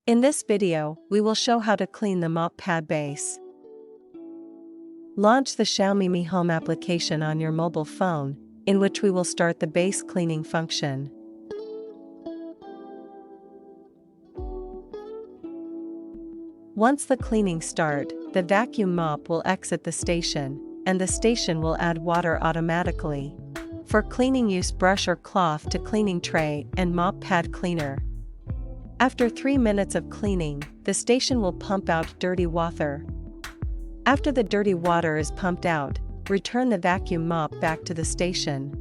In this video, we will show how to clean the mop pad base. Launch the Xiaomi Mi Home application on your mobile phone, in which we will start the base cleaning function. Once the cleaning start, the vacuum mop will exit the station, and the station will add water automatically. For cleaning, use brush or cloth to cleaning tray and mop pad cleaner. After 3 minutes of cleaning, the station will pump out dirty water. After the dirty water is pumped out, return the vacuum mop back to the station.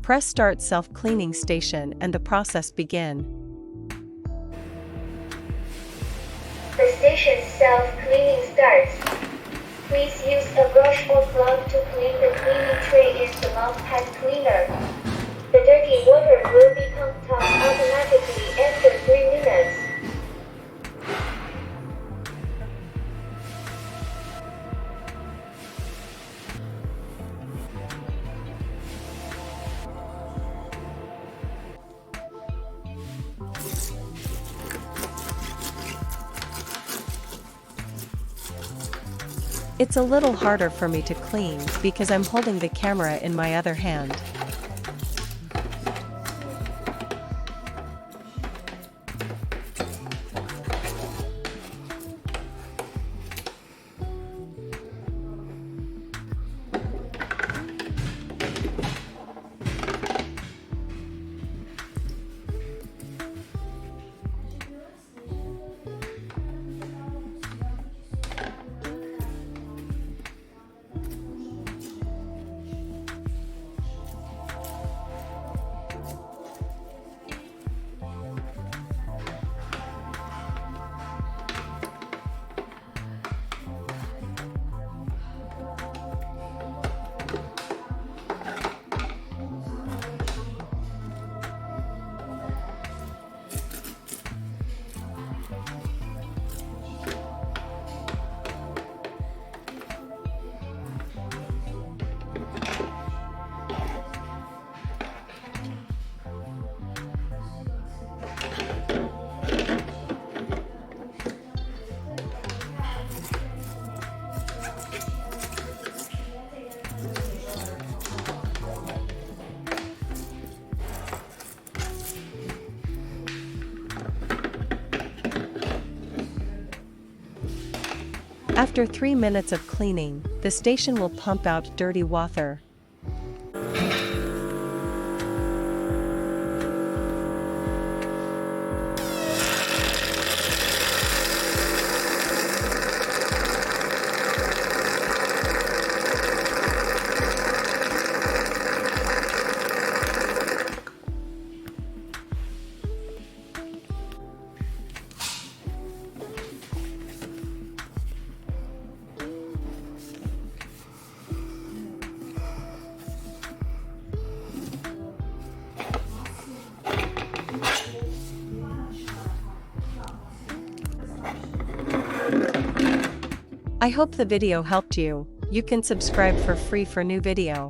Press Start Self-Cleaning Station and the process begin. The station's self-cleaning starts. Please use a brush or cloth to clean the cleaning tray and the mop pad cleaner. The dirty water will be pumped out automatically after 3 minutes. It's a little harder for me to clean because I'm holding the camera in my other hand. After 3 minutes of cleaning, the station will pump out dirty water. I hope the video helped you. You can subscribe for free for new video.